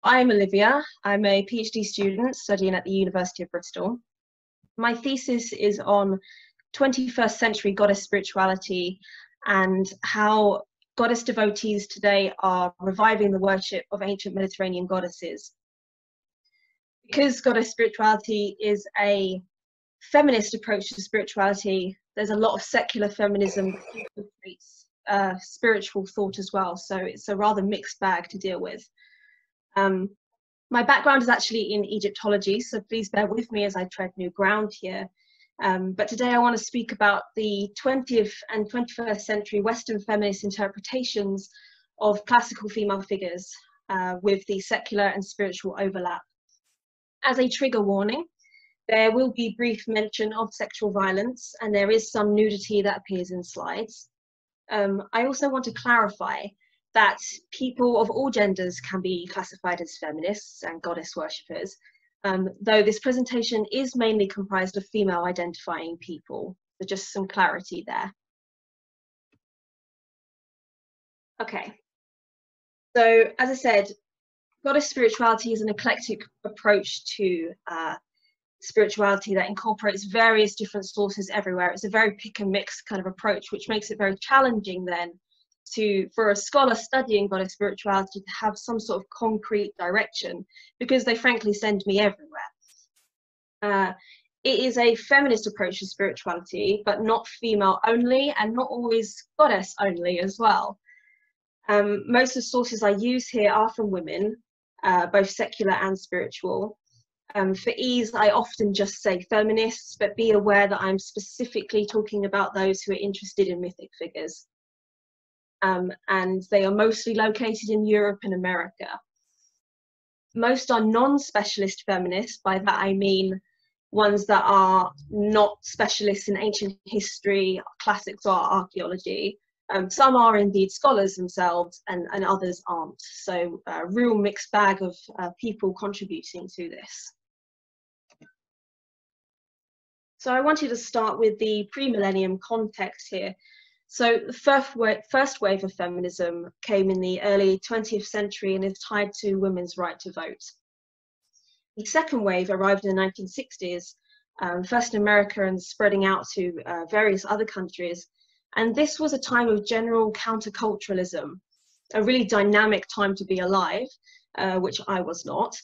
I'm Olivia. I'm a PhD student studying at the University of Bristol. My thesis is on 21st century goddess spirituality and how goddess devotees today are reviving the worship of ancient Mediterranean goddesses. Because goddess spirituality is a feminist approach to spirituality, there's a lot of secular feminism that infiltrates spiritual thought as well, so it's a rather mixed bag to deal with. My background is actually in Egyptology, so please bear with me as I tread new ground here. But today I want to speak about the 20th and 21st century Western feminist interpretations of classical female figures with the secular and spiritual overlap. As a trigger warning, there will be brief mention of sexual violence, and there is some nudity that appears in slides. I also want to clarify that people of all genders can be classified as feminists and goddess worshippers, though this presentation is mainly comprised of female identifying people, so just some clarity there. Okay, so as I said, goddess spirituality is an eclectic approach to spirituality that incorporates various different sources everywhere. It's a very pick and mix kind of approach, which makes it very challenging then for a scholar studying goddess spirituality to have some sort of concrete direction, because they frankly send me everywhere. It is a feminist approach to spirituality, but not female only and not always goddess only as well. Most of the sources I use here are from women, both secular and spiritual. For ease, I often just say feminists, but be aware that I'm specifically talking about those who are interested in mythic figures. And they are mostly located in Europe and America. Most are non-specialist feminists. By that I mean ones that are not specialists in ancient history, classics or archaeology. Some are indeed scholars themselves and others aren't. So a real mixed bag of people contributing to this. So I wanted to start with the pre-millennium context here. So the first wave of feminism came in the early 20th century and is tied to women's right to vote. The second wave arrived in the 1960s, first in America and spreading out to various other countries. And this was a time of general counterculturalism, a really dynamic time to be alive, which I was not.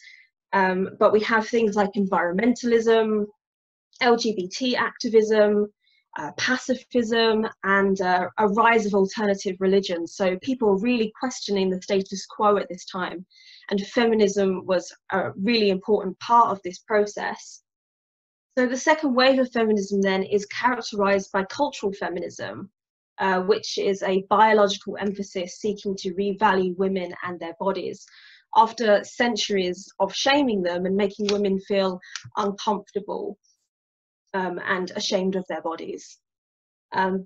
But we have things like environmentalism, LGBT activism, pacifism, and a rise of alternative religions. So people were really questioning the status quo at this time, and feminism was a really important part of this process. So the second wave of feminism then is characterized by cultural feminism, which is a biological emphasis seeking to revalue women and their bodies after centuries of shaming them and making women feel uncomfortable and ashamed of their bodies.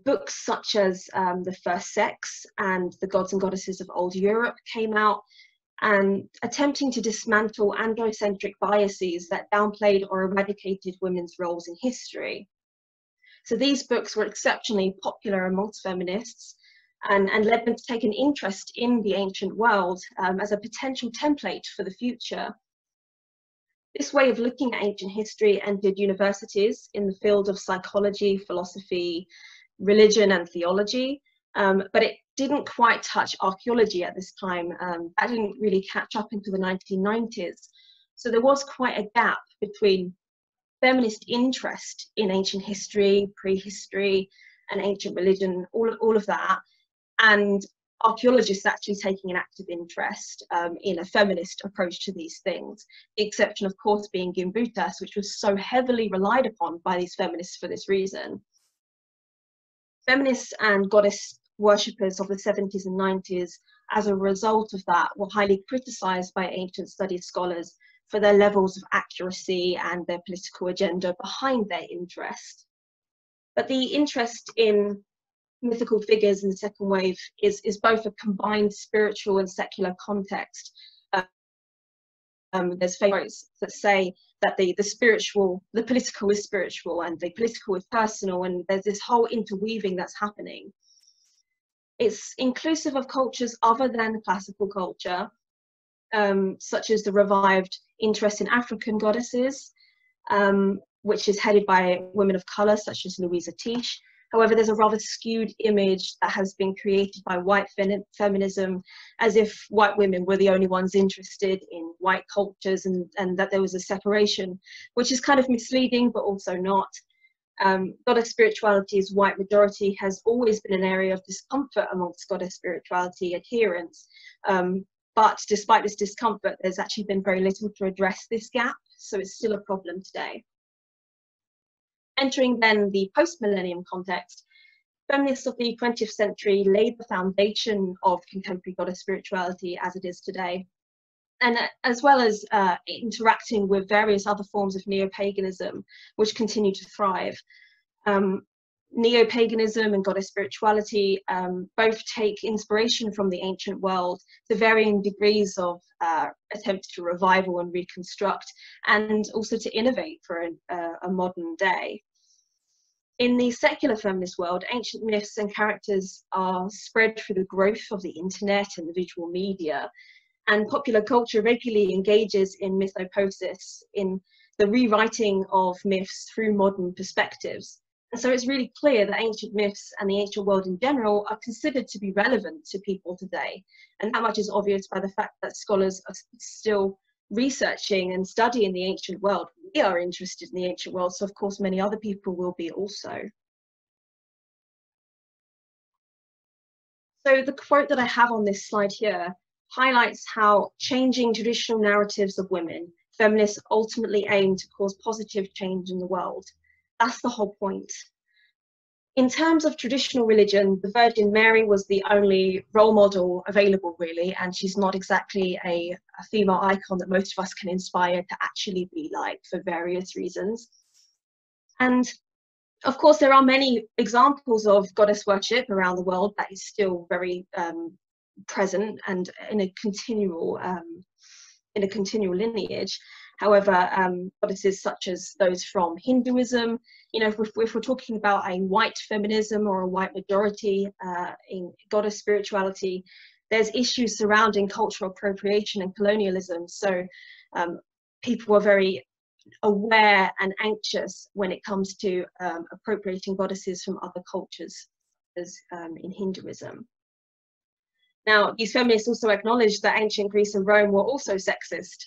Books such as The First Sex and The Gods and Goddesses of Old Europe came out, and attempting to dismantle androcentric biases that downplayed or eradicated women's roles in history. So these books were exceptionally popular amongst feminists and led them to take an interest in the ancient world as a potential template for the future. This way of looking at ancient history entered universities in the field of psychology, philosophy, religion, and theology, but it didn't quite touch archaeology at this time. That didn't really catch up into the 1990s. So there was quite a gap between feminist interest in ancient history, prehistory, and ancient religion, all of that, and archaeologists actually taking an active interest in a feminist approach to these things, the exception of course being Gimbutas, which was so heavily relied upon by these feminists for this reason. Feminists and goddess worshippers of the 70s and 90s, as a result of that, were highly criticized by ancient studies scholars for their levels of accuracy and their political agenda behind their interest. But the interest in mythical figures in the second wave is both a combined spiritual and secular context. There's favorites that say that the political is spiritual and the political is personal, and there's this whole interweaving that's happening. It's inclusive of cultures other than classical culture, such as the revived interest in African goddesses, which is headed by women of colour such as Louisa Tiche. However, there's a rather skewed image that has been created by white feminism, as if white women were the only ones interested in white cultures, and that there was a separation, which is kind of misleading, but also not. Goddess spirituality's white majority has always been an area of discomfort amongst goddess spirituality adherents. But despite this discomfort, there's actually been very little to address this gap, so it's still a problem today. Entering then the post-millennium context, feminists of the 20th century laid the foundation of contemporary goddess spirituality as it is today, and as well as interacting with various other forms of neo-paganism, which continue to thrive. Neo-paganism and goddess spirituality both take inspiration from the ancient world to varying degrees of attempts to revival and reconstruct, and also to innovate for a modern day. In the secular feminist world, ancient myths and characters are spread through the growth of the internet and the visual media, and popular culture regularly engages in mythopoesis, in the rewriting of myths through modern perspectives. And so it's really clear that ancient myths and the ancient world in general are considered to be relevant to people today. And that much is obvious by the fact that scholars are still researching and studying the ancient world. We are interested in the ancient world, so of course many other people will be also. So the quote that I have on this slide here highlights how changing traditional narratives of women, feminists ultimately aim to cause positive change in the world. That's the whole point. In terms of traditional religion, the Virgin Mary was the only role model available, really, and she's not exactly a female icon that most of us can inspire to actually be like for various reasons. And of course, there are many examples of goddess worship around the world that is still very present and in a continual lineage. However, goddesses such as those from Hinduism, you know, if we're talking about a white feminism or a white majority in goddess spirituality, there's issues surrounding cultural appropriation and colonialism. So people are very aware and anxious when it comes to appropriating goddesses from other cultures, as in Hinduism. Now, these feminists also acknowledge that ancient Greece and Rome were also sexist.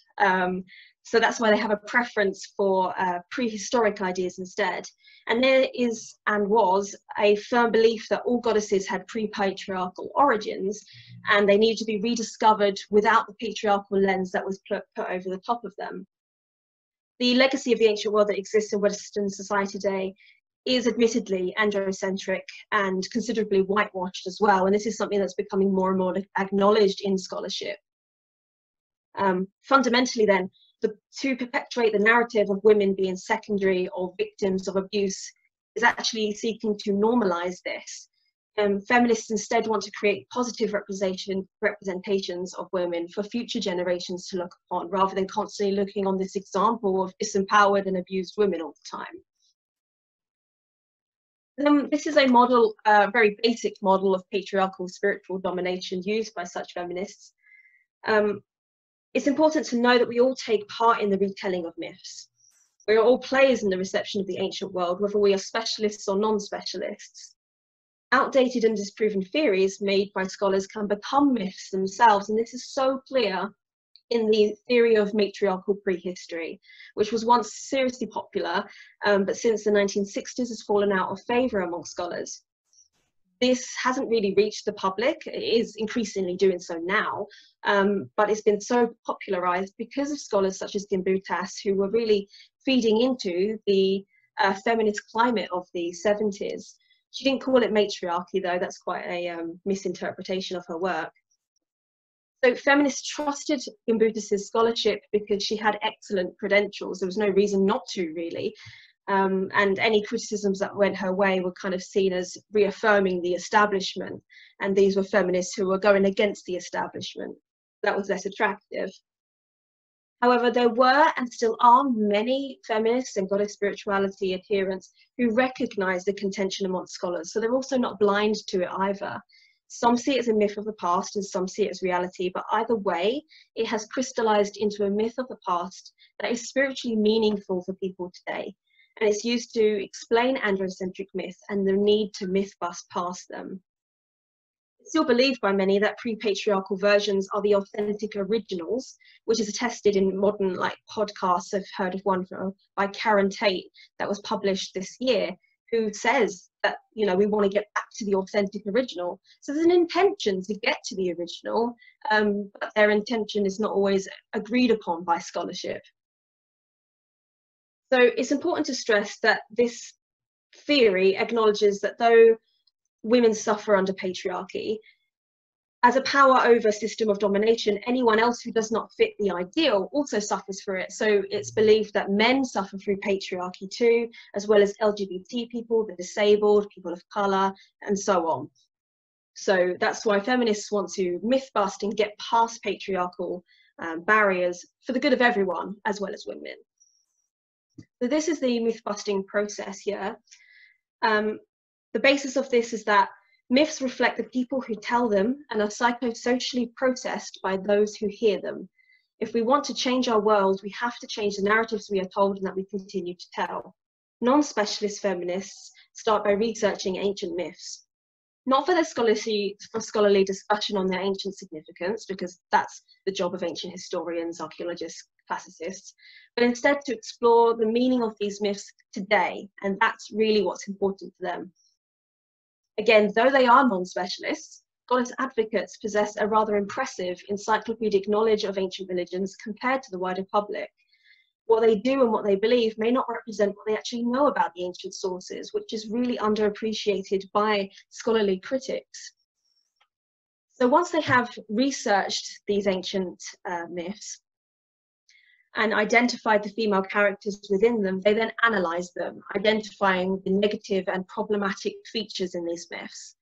So that's why they have a preference for prehistoric ideas instead. And there is and was a firm belief that all goddesses had pre-patriarchal origins, and they needed to be rediscovered without the patriarchal lens that was put over the top of them. The legacy of the ancient world that exists in Western society today is admittedly androcentric and considerably whitewashed as well, and this is something that's becoming more and more acknowledged in scholarship. Fundamentally then, to perpetuate the narrative of women being secondary or victims of abuse is actually seeking to normalize this. Feminists instead want to create positive representations of women for future generations to look upon, rather than constantly looking on this example of disempowered and abused women all the time. This is a model, a very basic model of patriarchal spiritual domination used by such feminists. It's important to know that we all take part in the retelling of myths. We are all players in the reception of the ancient world, whether we are specialists or non-specialists. Outdated and disproven theories made by scholars can become myths themselves, and this is so clear in the theory of matriarchal prehistory, which was once seriously popular, but since the 1960s has fallen out of favour among scholars. This hasn't really reached the public. It is increasingly doing so now, but it's been so popularized because of scholars such as Medusas, who were really feeding into the feminist climate of the 70s. She didn't call it matriarchy, though. That's quite a misinterpretation of her work. So feminists trusted Medusas' scholarship because she had excellent credentials. There was no reason not to, really. And any criticisms that went her way were kind of seen as reaffirming the establishment, and these were feminists who were going against the establishment. That was less attractive. However, there were and still are many feminists and goddess spirituality adherents who recognise the contention amongst scholars, so they're also not blind to it either. Some see it as a myth of the past and some see it as reality, but either way, it has crystallized into a myth of the past that is spiritually meaningful for people today. And it's used to explain androcentric myths and the need to myth bust past them. It's still believed by many that pre-patriarchal versions are the authentic originals, which is attested in modern podcasts. I've heard of one by Karen Tate that was published this year, who says that, you know, we want to get back to the authentic original. So there's an intention to get to the original, but their intention is not always agreed upon by scholarship. So it's important to stress that this theory acknowledges that though women suffer under patriarchy, as a power over system of domination, anyone else who does not fit the ideal also suffers for it. So it's believed that men suffer through patriarchy too, as well as LGBT people, the disabled, people of colour, and so on. So that's why feminists want to myth bust and get past patriarchal barriers for the good of everyone, as well as women. So this is the myth busting process here. The basis of this is that myths reflect the people who tell them and are psychosocially processed by those who hear them. If we want to change our world, we have to change the narratives we are told and that we continue to tell. Non-specialist feminists start by researching ancient myths, not for their scholarly discussion on their ancient significance, because that's the job of ancient historians, archaeologists, classicists, but instead to explore the meaning of these myths today, and that's really what's important to them. Again, though they are non-specialists, goddess advocates possess a rather impressive encyclopedic knowledge of ancient religions compared to the wider public. What they do and what they believe may not represent what they actually know about the ancient sources, which is really underappreciated by scholarly critics. So once they have researched these ancient myths and identified the female characters within them, they then analyse them, identifying the negative and problematic features in these myths.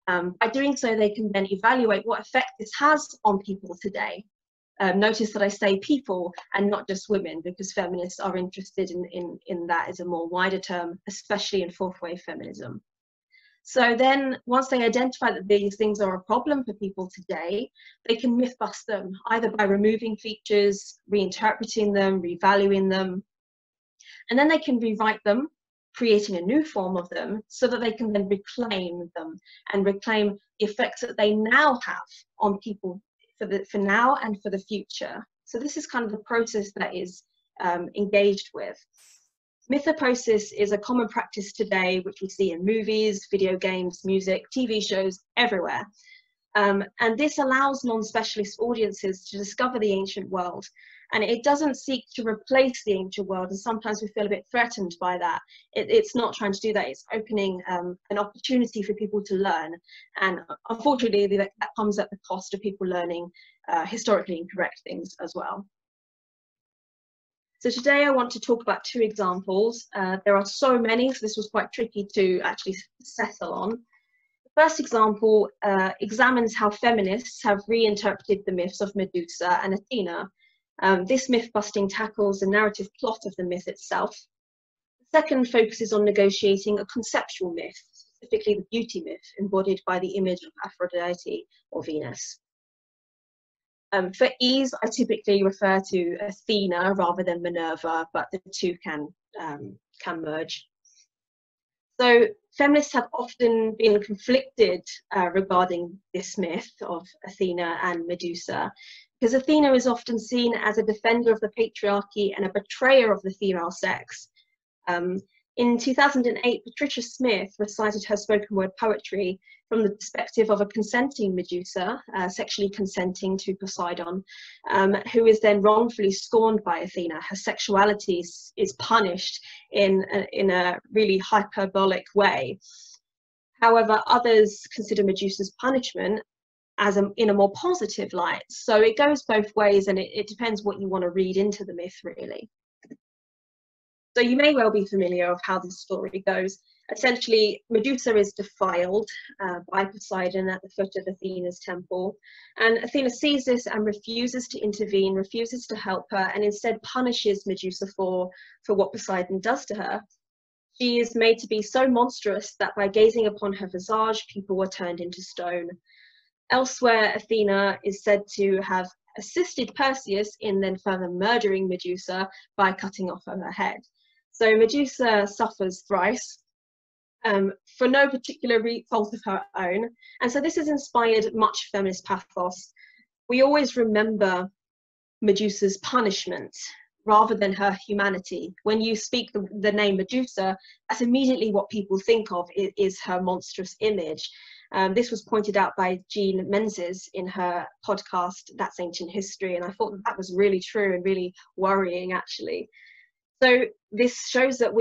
By doing so, they can then evaluate what effect this has on people today. Notice that I say people and not just women, because feminists are interested in that as a more wider term, especially in fourth wave feminism. So then once they identify that these things are a problem for people today, they can myth bust them, either by removing features, reinterpreting them, revaluing them, and then they can rewrite them, creating a new form of them so that they can then reclaim them and reclaim the effects that they now have on people for now and for the future. So this is kind of the process that is engaged with. Mythopoesis is a common practice today, which we see in movies, video games, music, TV shows, everywhere. And this allows non-specialist audiences to discover the ancient world. And it doesn't seek to replace the ancient world, and sometimes we feel a bit threatened by that. It's not trying to do that, it's opening an opportunity for people to learn. And unfortunately, that comes at the cost of people learning historically incorrect things as well. So today I want to talk about two examples. There are so many, so this was quite tricky to actually settle on. The first example examines how feminists have reinterpreted the myths of Medusa and Athena. This myth busting tackles the narrative plot of the myth itself. The second focuses on negotiating a conceptual myth, specifically the beauty myth, embodied by the image of Aphrodite or Venus. For ease, I typically refer to Athena rather than Minerva, but the two can merge. So feminists have often been conflicted regarding this myth of Athena and Medusa, because Athena is often seen as a defender of the patriarchy and a betrayer of the female sex. In 2008, Patricia Smith recited her spoken word poetry from the perspective of a consenting Medusa, sexually consenting to Poseidon, who is then wrongfully scorned by Athena. Her sexuality is punished in a really hyperbolic way. However, others consider Medusa's punishment as in a more positive light. So it goes both ways, and it depends what you want to read into the myth, really. So you may well be familiar of how the story goes. Essentially, Medusa is defiled by Poseidon at the foot of Athena's temple. And Athena sees this and refuses to intervene, refuses to help her, and instead punishes Medusa for what Poseidon does to her. She is made to be so monstrous that by gazing upon her visage, people were turned into stone. Elsewhere, Athena is said to have assisted Perseus in then further murdering Medusa by cutting off her head. So Medusa suffers thrice for no particular fault of her own. And so this has inspired much feminist pathos. We always remember Medusa's punishment rather than her humanity. When you speak the name Medusa, that's immediately what people think of is her monstrous image. This was pointed out by Jean Menzies in her podcast, That's Ancient History, and I thought that was really true and really worrying, actually. So this shows that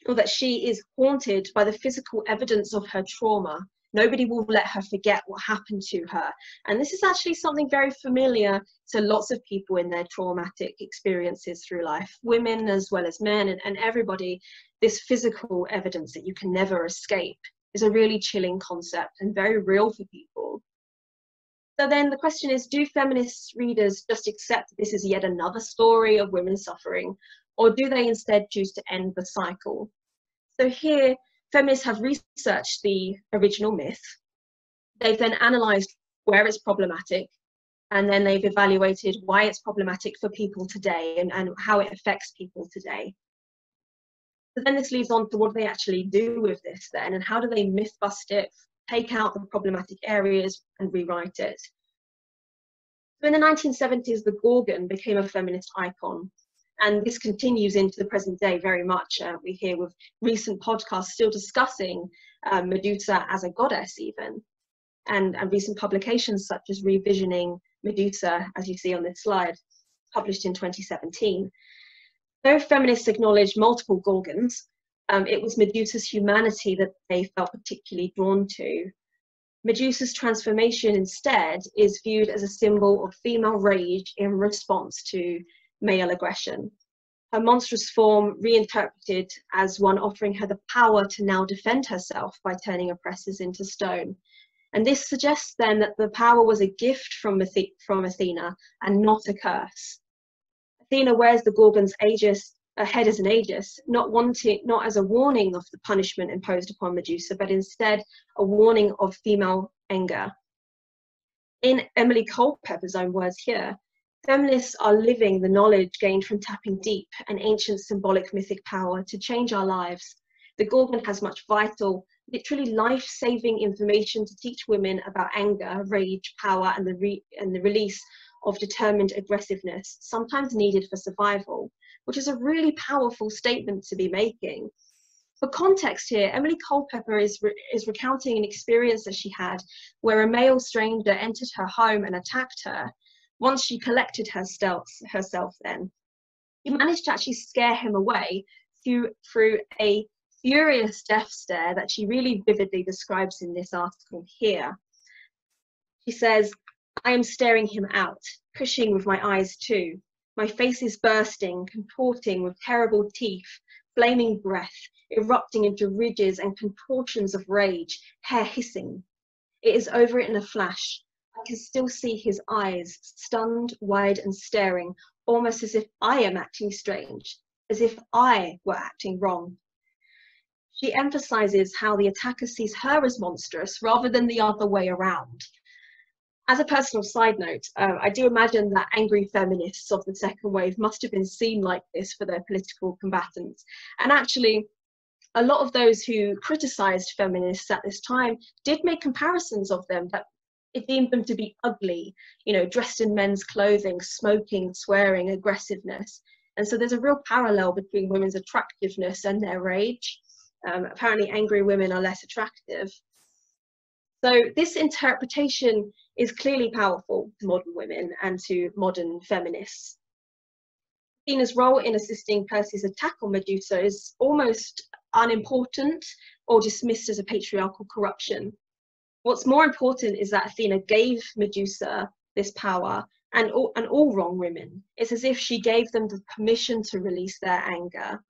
that she is haunted by the physical evidence of her trauma. Nobody will let her forget what happened to her. And this is actually something very familiar to lots of people in their traumatic experiences through life, women as well as men and everybody. This physical evidence that you can never escape is a really chilling concept and very real for people. So then the question is, do feminist readers just accept that this is yet another story of women suffering, or do they instead choose to end the cycle? So here, feminists have researched the original myth. They've then analysed where it's problematic, and then they've evaluated why it's problematic for people today and how it affects people today. So then this leads on to what do they actually do with this then, and how do they myth bust it, take out the problematic areas and rewrite it. So in the 1970s, the Gorgon became a feminist icon. And this continues into the present day very much. We hear with recent podcasts still discussing Medusa as a goddess even, and recent publications such as Revisioning Medusa, as you see on this slide, published in 2017. Though feminists acknowledge multiple Gorgons, it was Medusa's humanity that they felt particularly drawn to. Medusa's transformation instead is viewed as a symbol of female rage in response to male aggression. Her monstrous form reinterpreted as one offering her the power to now defend herself by turning oppressors into stone. And this suggests then that the power was a gift from Athena and not a curse. Athena wears the Gorgon's head as an aegis, not as a warning of the punishment imposed upon Medusa, but instead a warning of female anger. In Emily Culpepper's own words here, feminists are living the knowledge gained from tapping deep and ancient symbolic mythic power to change our lives. The Gorgon has much vital, literally life-saving information to teach women about anger, rage, power, and the release of determined aggressiveness, sometimes needed for survival, which is a really powerful statement to be making. For context here, Emily Culpepper is recounting an experience that she had where a male stranger entered her home and attacked her. Once she collected herself then, he managed to actually scare him away through a furious death stare that she really vividly describes in this article here. She says, "I am staring him out, pushing with my eyes too. My face is bursting, contorting with terrible teeth, flaming breath, erupting into ridges and contortions of rage, hair hissing. It is over in a flash. I can still see his eyes, stunned, wide and staring, almost as if I am acting strange, as if I were acting wrong." She emphasizes how the attacker sees her as monstrous rather than the other way around. As a personal side note, I do imagine that angry feminists of the second wave must have been seen like this for their political combatants. And actually, a lot of those who criticized feminists at this time did make comparisons of them, that it deemed them to be ugly, dressed in men's clothing, smoking, swearing, aggressiveness. And so there's a real parallel between women's attractiveness and their rage. Apparently angry women are less attractive. So this interpretation is clearly powerful to modern women and to modern feminists. Athena's role in assisting Perseus' attack on Medusa is almost unimportant or dismissed as a patriarchal corruption. What's more important is that Athena gave Medusa this power and all wrong women. It's as if she gave them the permission to release their anger.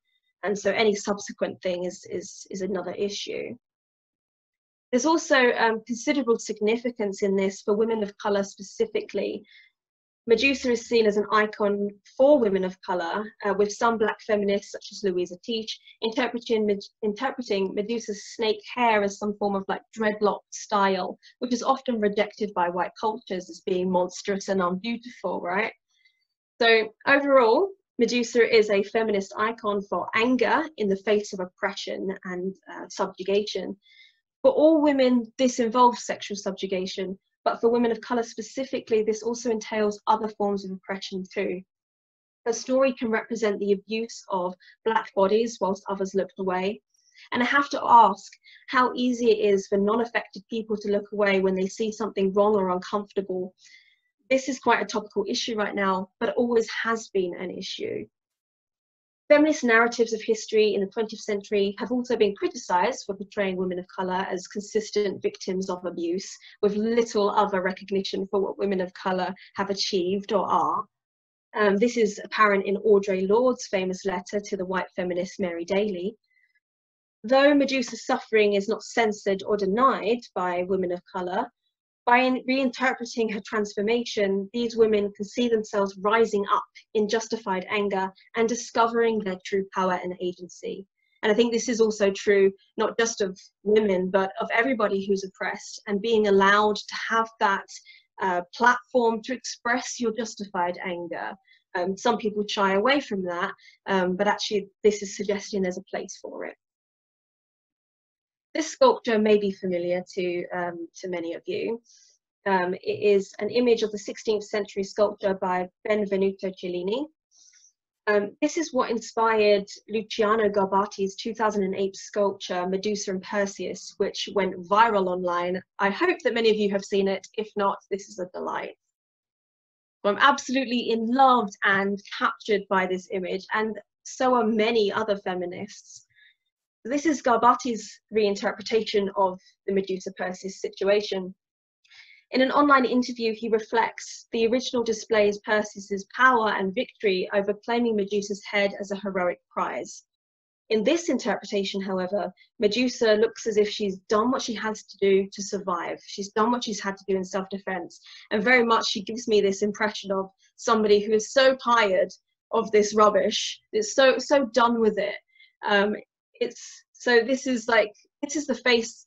And so any subsequent thing is another issue. There's also considerable significance in this for women of colour specifically. Medusa is seen as an icon for women of colour, with some black feminists, such as Louisa Teach, interpreting Medusa's snake hair as some form of like dreadlock style, which is often rejected by white cultures as being monstrous and unbeautiful, right? So overall, Medusa is a feminist icon for anger in the face of oppression and subjugation. For all women, this involves sexual subjugation, but for women of colour specifically, this also entails other forms of oppression too. Her story can represent the abuse of black bodies whilst others looked away. And I have to ask how easy it is for non-affected people to look away when they see something wrong or uncomfortable. This is quite a topical issue right now, but always has been an issue. Feminist narratives of history in the 20th century have also been criticised for portraying women of colour as consistent victims of abuse, with little other recognition for what women of colour have achieved or are. This is apparent in Audre Lorde's famous letter to the white feminist Mary Daly. Though Medusa's suffering is not censored or denied by women of colour, by reinterpreting her transformation, these women can see themselves rising up in justified anger and discovering their true power and agency. And I think this is also true, not just of women, but of everybody who's oppressed, and being allowed to have that platform to express your justified anger. Some people shy away from that, but actually this is suggesting there's a place for it. This sculpture may be familiar to many of you. It is an image of the 16th century sculpture by Benvenuto Cellini. This is what inspired Luciano Gob Artie's 2008 sculpture Medusa and Perseus, which went viral online. I hope that many of you have seen it. If not, this is a delight. I'm absolutely in love and captured by this image, and so are many other feminists. This is Gob Artie's reinterpretation of the Medusa Perseus situation. In an online interview, he reflects the original displays Perseus's power and victory over claiming Medusa's head as a heroic prize. In this interpretation, however, Medusa looks as if she's done what she has to do to survive. She's done what she's had to do in self-defense. And very much she gives me this impression of somebody who is so tired of this rubbish, is so done with it. This is the face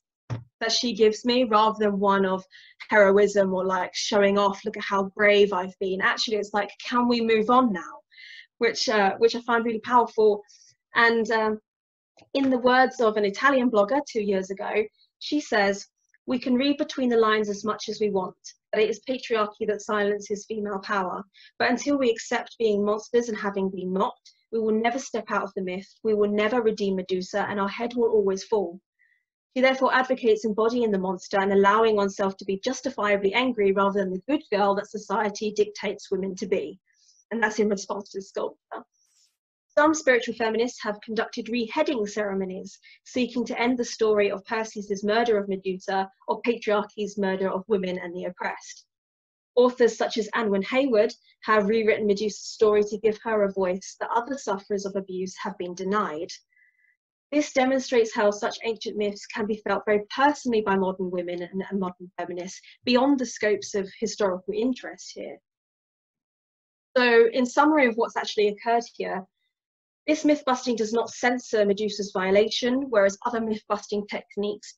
that she gives me, rather than one of heroism or like showing off, look at how brave I've been. Actually, it's like, can we move on now? Which I find really powerful. And in the words of an Italian blogger 2 years ago, she says, "We can read between the lines as much as we want, but it is patriarchy that silences female power. But until we accept being monsters and having been mocked, we will never step out of the myth, we will never redeem Medusa, and our head will always fall." She therefore advocates embodying the monster and allowing oneself to be justifiably angry rather than the good girl that society dictates women to be. And that's in response to the sculpture. Some spiritual feminists have conducted reheading ceremonies, seeking to end the story of Perseus's murder of Medusa or patriarchy's murder of women and the oppressed. Authors such as Anwen Hayward have rewritten Medusa's story to give her a voice that other sufferers of abuse have been denied. This demonstrates how such ancient myths can be felt very personally by modern women and modern feminists, beyond the scopes of historical interest here. So, in summary of what's actually occurred here, this myth-busting does not censor Medusa's violation, whereas other myth-busting techniques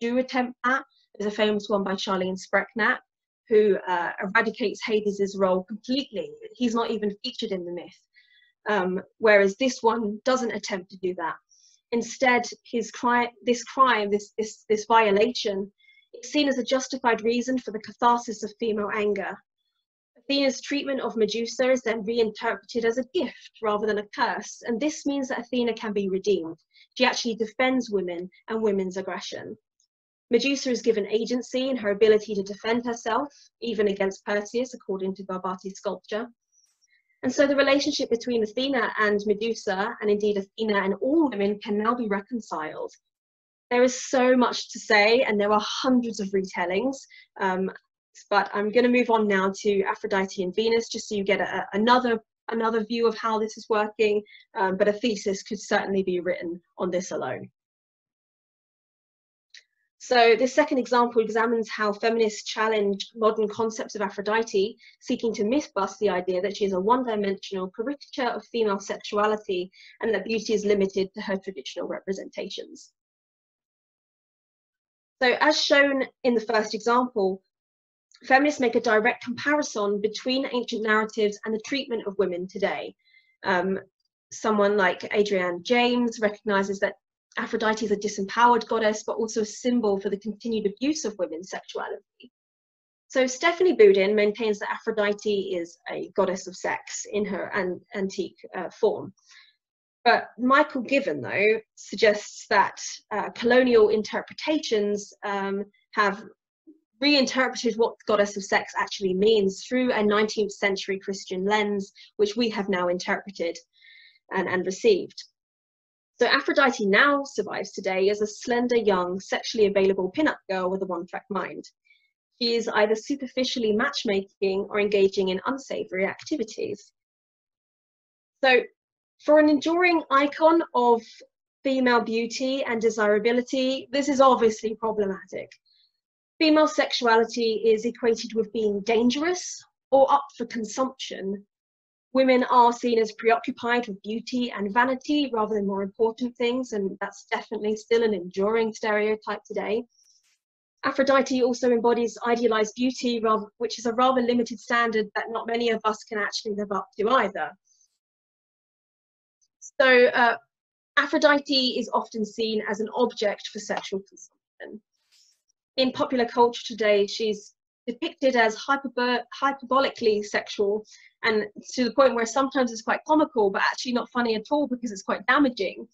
do attempt that. There's a famous one by Charlene Sprecknat, who eradicates Hades' role completely. He's not even featured in the myth, whereas this one doesn't attempt to do that. Instead, this violation, is seen as a justified reason for the catharsis of female anger. Athena's treatment of Medusa is then reinterpreted as a gift rather than a curse, and this means that Athena can be redeemed. She actually defends women and women's aggression. Medusa is given agency in her ability to defend herself, even against Perseus, according to Gob Artie's sculpture. And so the relationship between Athena and Medusa, and indeed Athena and all women, can now be reconciled. There is so much to say, and there are hundreds of retellings, but I'm going to move on now to Aphrodite and Venus, just so you get another view of how this is working, but a thesis could certainly be written on this alone. So this second example examines how feminists challenge modern concepts of Aphrodite, seeking to mythbust the idea that she is a one-dimensional caricature of female sexuality and that beauty is limited to her traditional representations. So as shown in the first example, feminists make a direct comparison between ancient narratives and the treatment of women today. Someone like Adrienne James recognizes that Aphrodite is a disempowered goddess, but also a symbol for the continued abuse of women's sexuality. So Stephanie Boudin maintains that Aphrodite is a goddess of sex in her antique form. But Michael Given, though, suggests that colonial interpretations have reinterpreted what goddess of sex actually means through a 19th century Christian lens, which we have now interpreted and received. So Aphrodite now survives today as a slender, young, sexually available pin-up girl with a one-track mind. She is either superficially matchmaking or engaging in unsavory activities. So for an enduring icon of female beauty and desirability, this is obviously problematic. Female sexuality is equated with being dangerous or up for consumption. Women are seen as preoccupied with beauty and vanity rather than more important things, and that's definitely still an enduring stereotype today. Aphrodite also embodies idealized beauty, which is a rather limited standard that not many of us can actually live up to either. So Aphrodite is often seen as an object for sexual consumption. In popular culture today, she's depicted as hyperbolically sexual, and to the point where sometimes it's quite comical, but actually not funny at all because it's quite damaging.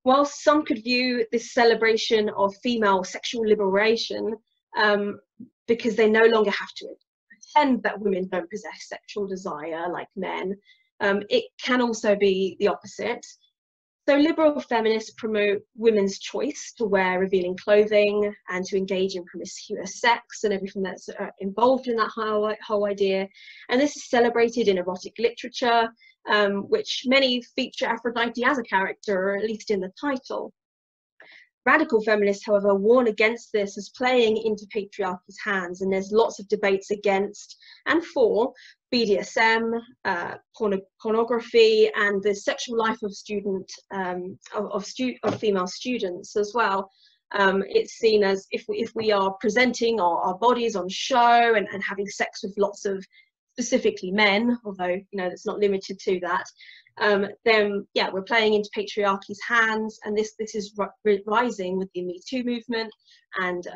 Whilst some could view this celebration of female sexual liberation because they no longer have to pretend that women don't possess sexual desire like men, it can also be the opposite. So liberal feminists promote women's choice to wear revealing clothing and to engage in promiscuous sex and everything that's involved in that whole idea. And this is celebrated in erotic literature, which many feature Aphrodite as a character, or at least in the title. Radical feminists, however, warn against this as playing into patriarchy's hands, and there's lots of debates against and for BDSM, pornography, and the sexual life of female students as well. It's seen as if we are presenting our bodies on show and having sex with lots of specifically men, although it's not limited to that, then yeah, we're playing into patriarchy's hands, and this is rising with the Me Too movement and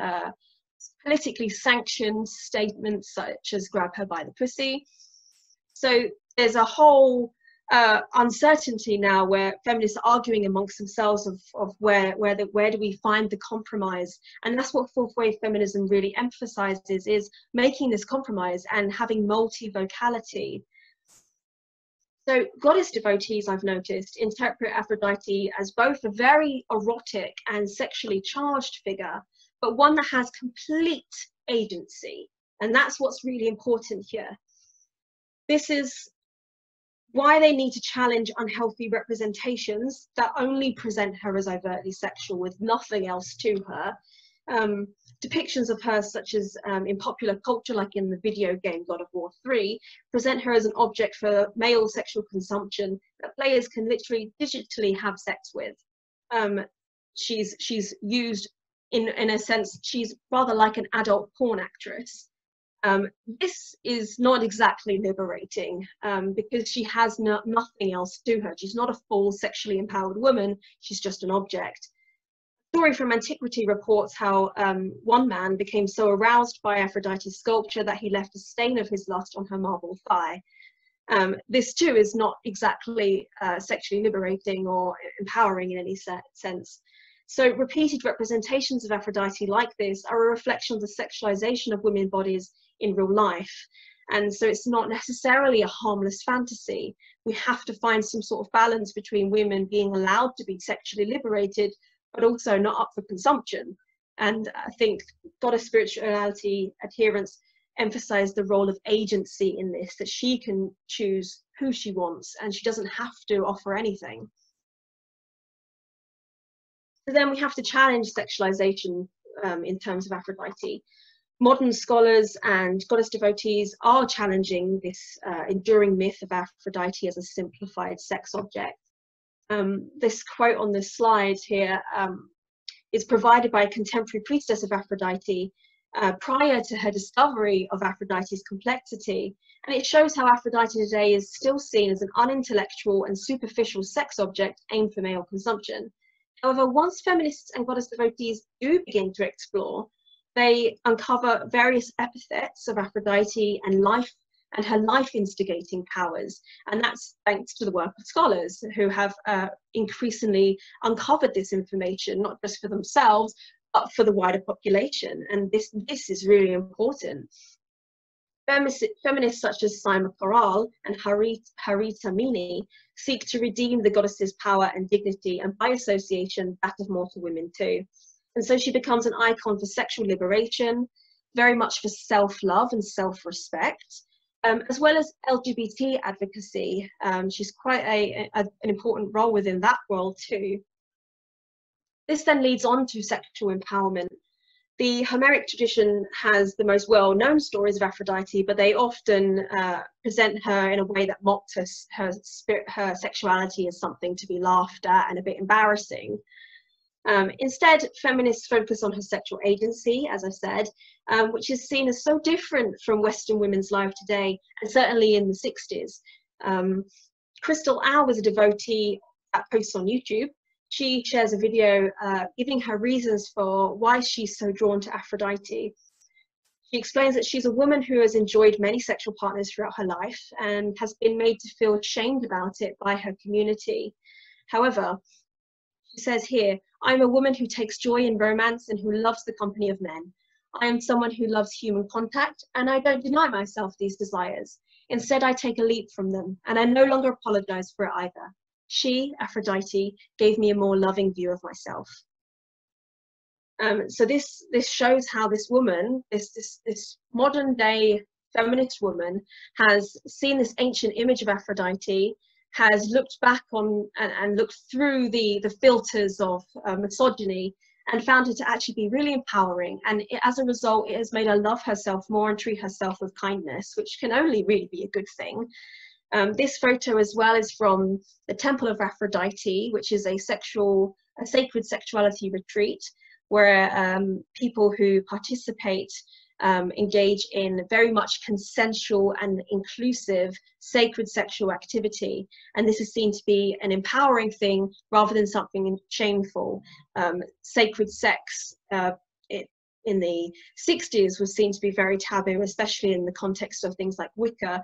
politically sanctioned statements such as grab her by the pussy. So there's a whole uncertainty now where feminists are arguing amongst themselves of where do we find the compromise, and that's what fourth wave feminism really emphasizes, is making this compromise and having multi-vocality. So goddess devotees, I've noticed, interpret Aphrodite as both a very erotic and sexually charged figure, but one that has complete agency, and that's what's really important here. This is why they need to challenge unhealthy representations that only present her as overtly sexual with nothing else to her. Depictions of her, such as in popular culture, like in the video game God of War 3, present her as an object for male sexual consumption that players can literally digitally have sex with. She's used in a sense, she's rather like an adult porn actress. This is not exactly liberating because she has nothing else to her. She's not a full sexually empowered woman, she's just an object. A story from antiquity reports how one man became so aroused by Aphrodite's sculpture that he left a stain of his lust on her marble thigh. This too is not exactly sexually liberating or empowering in any sense. So repeated representations of Aphrodite like this are a reflection of the sexualization of women's bodies in real life. And so it's not necessarily a harmless fantasy. We have to find some sort of balance between women being allowed to be sexually liberated, but also not up for consumption. And I think goddess spirituality adherents emphasize the role of agency in this, that she can choose who she wants and she doesn't have to offer anything. So then we have to challenge sexualization in terms of Aphrodite. Modern scholars and goddess devotees are challenging this enduring myth of Aphrodite as a simplified sex object. This quote on this slide here is provided by a contemporary priestess of Aphrodite prior to her discovery of Aphrodite's complexity, and it shows how Aphrodite today is still seen as an unintellectual and superficial sex object aimed for male consumption. However, once feminists and goddess devotees do begin to explore, they uncover various epithets of Aphrodite and her life-instigating powers, and that's thanks to the work of scholars who have increasingly uncovered this information, not just for themselves, but for the wider population, and this is really important. Feminists such as Saima Koral and Harita Mini seek to redeem the goddess's power and dignity, and by association, that of mortal women too. And so she becomes an icon for sexual liberation, very much for self-love and self-respect, as well as LGBT advocacy. She's quite an important role within that world too. This then leads on to sexual empowerment. The Homeric tradition has the most well-known stories of Aphrodite, but they often present her in a way that mocked her sexuality as something to be laughed at and a bit embarrassing. Instead, feminists focus on her sexual agency, as I said, which is seen as so different from Western women's life today, and certainly in the 60s. Crystal Au was a devotee that posts on YouTube. She shares a video giving her reasons for why she's so drawn to Aphrodite. She explains that she's a woman who has enjoyed many sexual partners throughout her life and has been made to feel ashamed about it by her community. However, she says here, "I'm a woman who takes joy in romance and who loves the company of men. I am someone who loves human contact, and I don't deny myself these desires. Instead, I take a leap from them, and I no longer apologize for it either. She, Aphrodite, gave me a more loving view of myself." So this shows how this woman, this modern day feminist woman, has seen this ancient image of Aphrodite, has looked back on and looked through the filters of misogyny, and found it to actually be really empowering. And as a result, it has made her love herself more and treat herself with kindness, which can only really be a good thing. This photo as well is from the Temple of Aphrodite, which is a sacred sexuality retreat, where people who participate engage in very much consensual and inclusive sacred sexual activity. And this is seen to be an empowering thing rather than something shameful. Sacred sex in the 60s was seen to be very taboo, especially in the context of things like Wicca.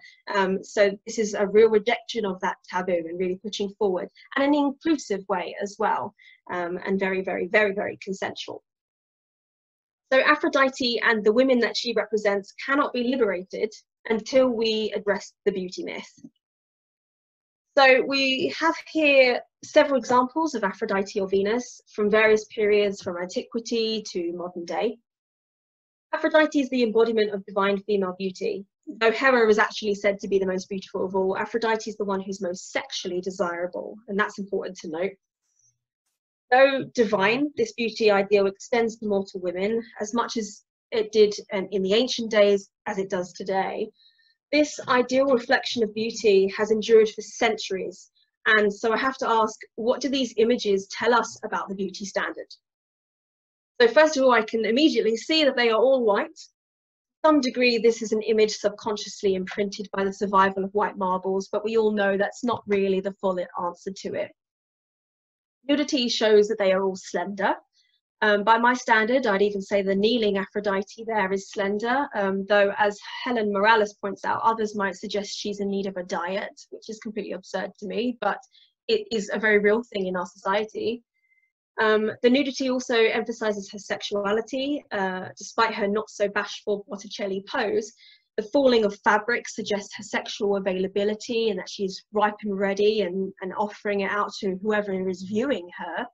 So this is a real rejection of that taboo and really pushing forward, and an inclusive way as well, and very, very, very, very consensual. So Aphrodite and the women that she represents cannot be liberated until we address the beauty myth. So we have here several examples of Aphrodite or Venus from various periods, from antiquity to modern day. Aphrodite is the embodiment of divine female beauty. Though Hera is actually said to be the most beautiful of all, Aphrodite is the one who's most sexually desirable, and that's important to note. Though divine, this beauty ideal extends to mortal women as much as it did in the ancient days as it does today. This ideal reflection of beauty has endured for centuries, and so I have to ask, what do these images tell us about the beauty standard? So first of all, I can immediately see that they are all white. To some degree, this is an image subconsciously imprinted by the survival of white marbles, but we all know that's not really the full answer to it. Nudity shows that they are all slender. By my standard, I'd even say the kneeling Aphrodite there is slender, though as Helen Morales points out, others might suggest she's in need of a diet, which is completely absurd to me, but it is a very real thing in our society. The nudity also emphasizes her sexuality. Despite her not so bashful Botticelli pose, the falling of fabric suggests her sexual availability and that she's ripe and ready and offering it out to whoever is viewing her.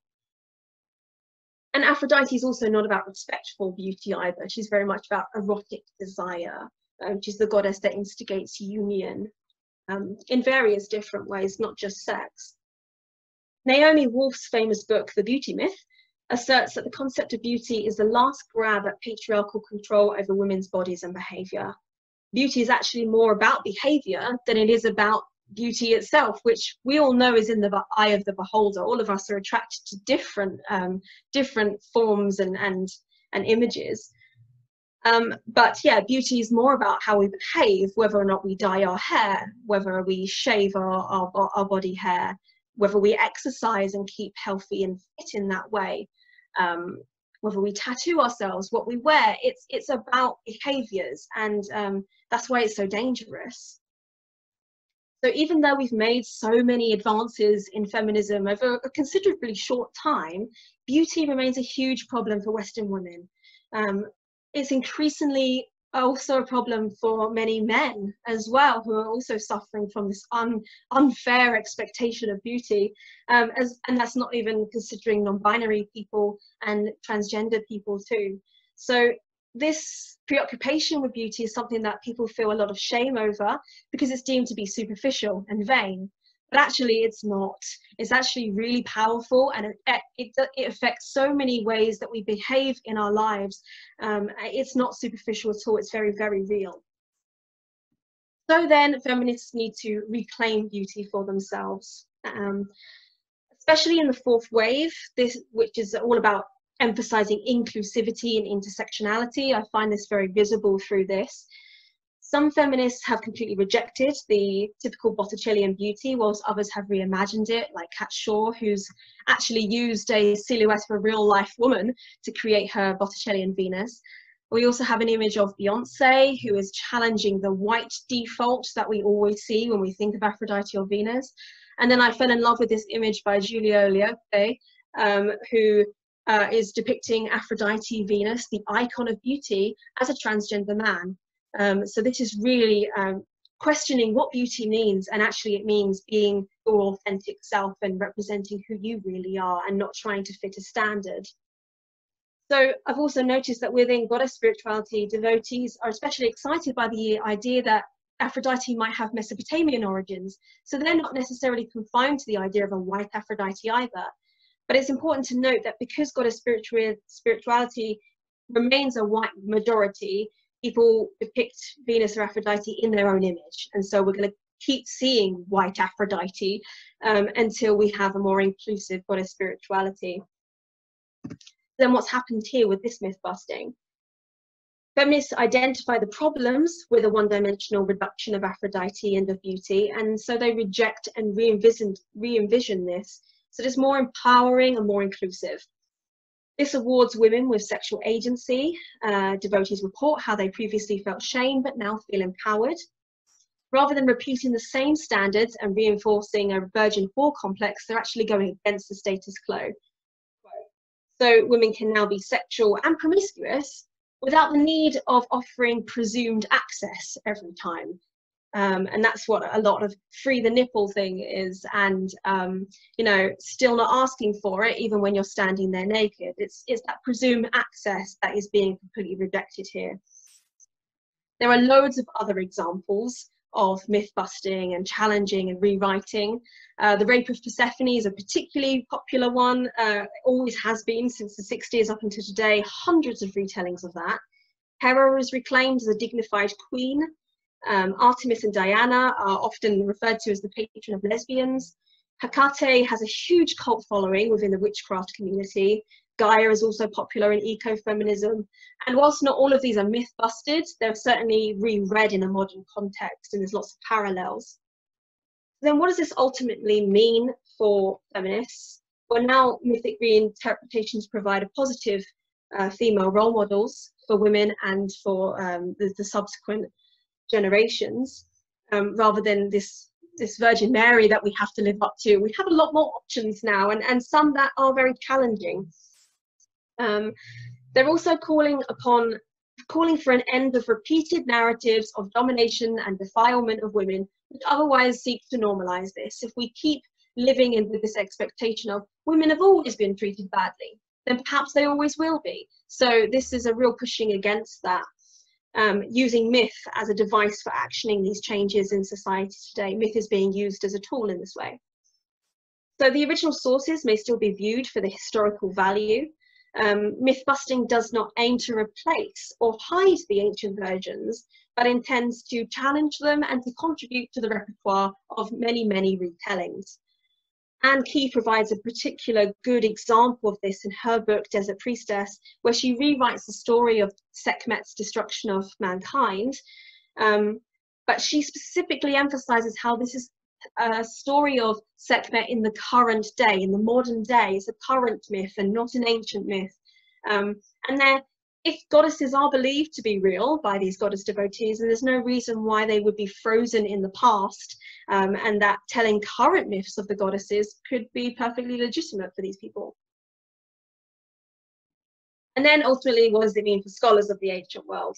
And Aphrodite is also not about respectful beauty either. She's very much about erotic desire. She's the goddess that instigates union in various different ways, not just sex. Naomi Wolf's famous book, The Beauty Myth, asserts that the concept of beauty is the last grab at patriarchal control over women's bodies and behaviour. Beauty is actually more about behaviour than it is about beauty itself, which we all know is in the eye of the beholder. All of us are attracted to different forms and images. But yeah, beauty is more about how we behave, whether or not we dye our hair, whether we shave our body hair, whether we exercise and keep healthy and fit in that way, whether we tattoo ourselves, what we wear. It's about behaviours, and that's why it's so dangerous. So even though we've made so many advances in feminism over a considerably short time, beauty remains a huge problem for Western women. It's increasingly also a problem for many men as well, who are also suffering from this unfair expectation of beauty, and that's not even considering non-binary people and transgender people too. So this preoccupation with beauty is something that people feel a lot of shame over because it's deemed to be superficial and vain. But actually it's not. It's actually really powerful, and it affects so many ways that we behave in our lives. It's not superficial at all, it's very, very real. So then feminists need to reclaim beauty for themselves, especially in the fourth wave, which is all about emphasizing inclusivity and intersectionality. I find this very visible through this. Some feminists have completely rejected the typical Botticellian beauty, whilst others have reimagined it, like Kat Shaw, who's actually used a silhouette of a real-life woman to create her Botticellian Venus. We also have an image of Beyonce, who is challenging the white default that we always see when we think of Aphrodite or Venus. And then I fell in love with this image by Giulio Leope, who is depicting Aphrodite Venus, the icon of beauty, as a transgender man. So this is really questioning what beauty means, and actually it means being your authentic self and representing who you really are and not trying to fit a standard. So I've also noticed that within goddess spirituality, devotees are especially excited by the idea that Aphrodite might have Mesopotamian origins. So they're not necessarily confined to the idea of a white Aphrodite either. But it's important to note that because goddess spirituality remains a white majority, people depict Venus or Aphrodite in their own image. And so we're going to keep seeing white Aphrodite until we have a more inclusive goddess spirituality. Then what's happened here with this myth busting? Feminists identify the problems with a one-dimensional reduction of Aphrodite and of beauty, and so they reject and re-envision this, so it's more empowering and more inclusive. This awards women with sexual agency. Devotees report how they previously felt shame but now feel empowered. Rather than repeating the same standards and reinforcing a virgin whore complex, they're actually going against the status quo. So women can now be sexual and promiscuous without the need of offering presumed access every time. And that's what a lot of free the nipple thing is, and you know, still not asking for it even when you're standing there naked. It's that presumed access that is being completely rejected here. There are loads of other examples of myth busting and challenging and rewriting. The rape of Persephone is a particularly popular one, always has been since the 60s up until today, hundreds of retellings of that. Hera is reclaimed as a dignified queen. Artemis and Diana are often referred to as the patron of lesbians. Hecate has a huge cult following within the witchcraft community. Gaia is also popular in ecofeminism. And whilst not all of these are myth busted, they're certainly reread in a modern context, and there's lots of parallels. Then what does this ultimately mean for feminists? Well, now mythic reinterpretations provide a positive female role models for women and for the subsequent generations, rather than this Virgin Mary that we have to live up to. We have a lot more options now, and some that are very challenging. They're also calling for an end of repeated narratives of domination and defilement of women, which otherwise seek to normalize this. If we keep living with this expectation of women have always been treated badly, then perhaps they always will be. So this is a real pushing against that. Using myth as a device for actioning these changes in society today. Myth is being used as a tool in this way. So the original sources may still be viewed for the historical value, Myth-busting does not aim to replace or hide the ancient versions, but intends to challenge them and to contribute to the repertoire of many, many retellings. Anne Key provides a particular good example of this in her book, Desert Priestess, where she rewrites the story of Sekhmet's destruction of mankind, but she specifically emphasizes how this is a story of Sekhmet in the current day, in the modern day. It's a current myth and not an ancient myth. And if goddesses are believed to be real by these goddess devotees, then there's no reason why they would be frozen in the past, and that telling current myths of the goddesses could be perfectly legitimate for these people. And then ultimately, what does it mean for scholars of the ancient world?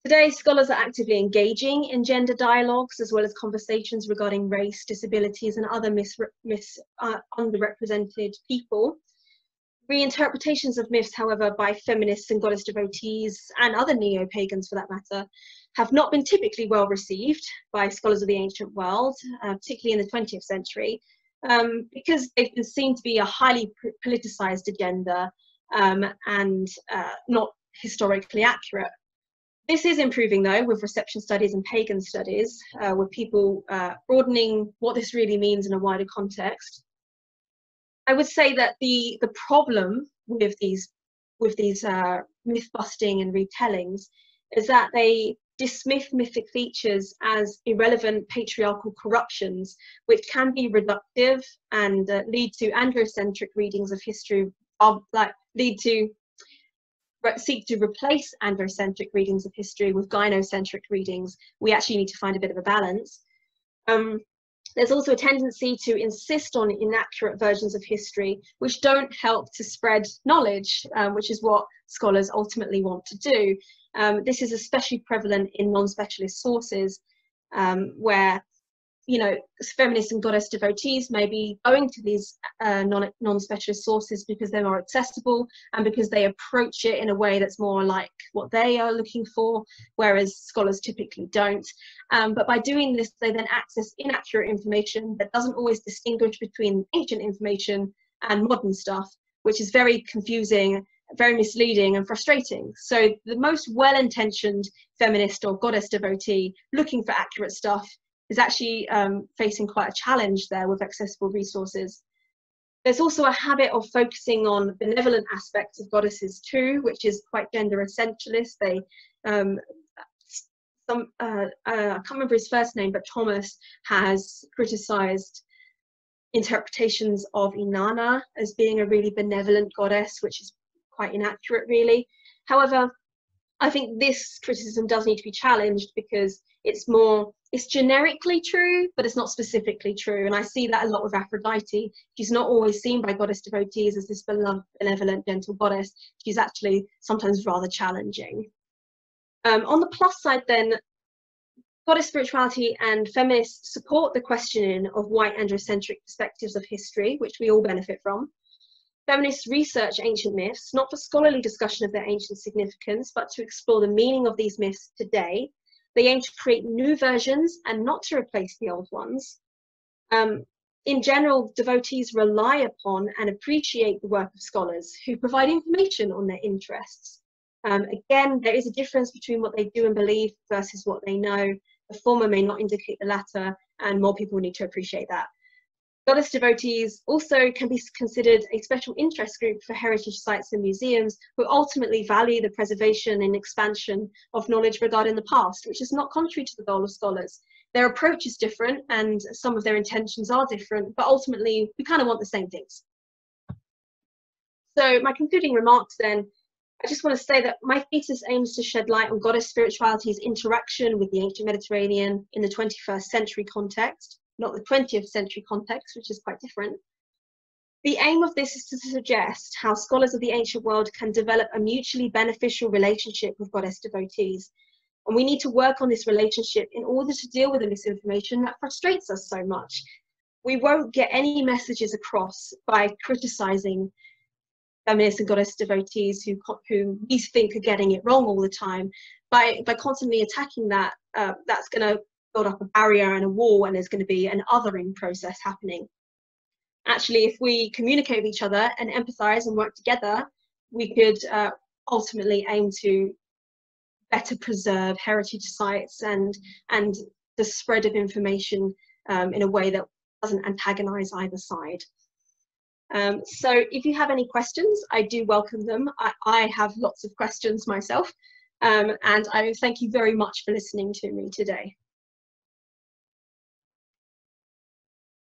Today, scholars are actively engaging in gender dialogues, as well as conversations regarding race, disabilities, and other underrepresented people. Reinterpretations of myths, however, by feminists and goddess devotees, and other neo-pagans for that matter, have not been typically well received by scholars of the ancient world, particularly in the 20th century, because they've been seen to be a highly politicized agenda and not historically accurate. This is improving, though, with reception studies and pagan studies, with people broadening what this really means in a wider context. I would say that the problem with these myth-busting and retellings is that they dismiss mythic features as irrelevant patriarchal corruptions, which can be reductive and lead to androcentric readings of history, seek to replace androcentric readings of history with gynocentric readings. We actually need to find a bit of a balance. There's also a tendency to insist on inaccurate versions of history, which don't help to spread knowledge, which is what scholars ultimately want to do. This is especially prevalent in non-specialist sources, where, you know, feminists and goddess devotees may be going to these non-specialist sources because they're more accessible and because they approach it in a way that's more like what they are looking for, whereas scholars typically don't. But by doing this, they then access inaccurate information that doesn't always distinguish between ancient information and modern stuff, which is very confusing, very misleading and frustrating. So the most well-intentioned feminist or goddess devotee looking for accurate stuff is actually facing quite a challenge there with accessible resources. There's also a habit of focusing on benevolent aspects of goddesses too, which is quite gender essentialist. They, I can't remember his first name, but Thomas has criticized interpretations of Inanna as being a really benevolent goddess, which is quite inaccurate really. However, I think this criticism does need to be challenged because it's generically true, but it's not specifically true. And I see that a lot with Aphrodite. She's not always seen by goddess devotees as this benevolent, gentle goddess. She's actually sometimes rather challenging. On the plus side then, goddess spirituality and feminists support the questioning of white androcentric perspectives of history, which we all benefit from. Feminists research ancient myths, not for scholarly discussion of their ancient significance, but to explore the meaning of these myths today. They aim to create new versions and not to replace the old ones. In general, devotees rely upon and appreciate the work of scholars who provide information on their interests. Again, there is a difference between what they do and believe versus what they know. The former may not indicate the latter, and more people need to appreciate that. Goddess devotees also can be considered a special interest group for heritage sites and museums who ultimately value the preservation and expansion of knowledge regarding the past, which is not contrary to the goal of scholars. Their approach is different and some of their intentions are different, but ultimately we kind of want the same things. So my concluding remarks then, I just want to say that my thesis aims to shed light on goddess spirituality's interaction with the ancient Mediterranean in the 21st century context, not the 20th century context, which is quite different. The aim of this is to suggest how scholars of the ancient world can develop a mutually beneficial relationship with goddess devotees. And we need to work on this relationship in order to deal with the misinformation that frustrates us so much. We won't get any messages across by criticizing feminists and goddess devotees who we think are getting it wrong all the time. By constantly attacking that, that's going to build up a barrier and a wall, and there's going to be an othering process happening. Actually, if we communicate with each other and empathize and work together, we could ultimately aim to better preserve heritage sites and the spread of information in a way that doesn't antagonize either side. So if you have any questions, I do welcome them. I have lots of questions myself, and I thank you very much for listening to me today.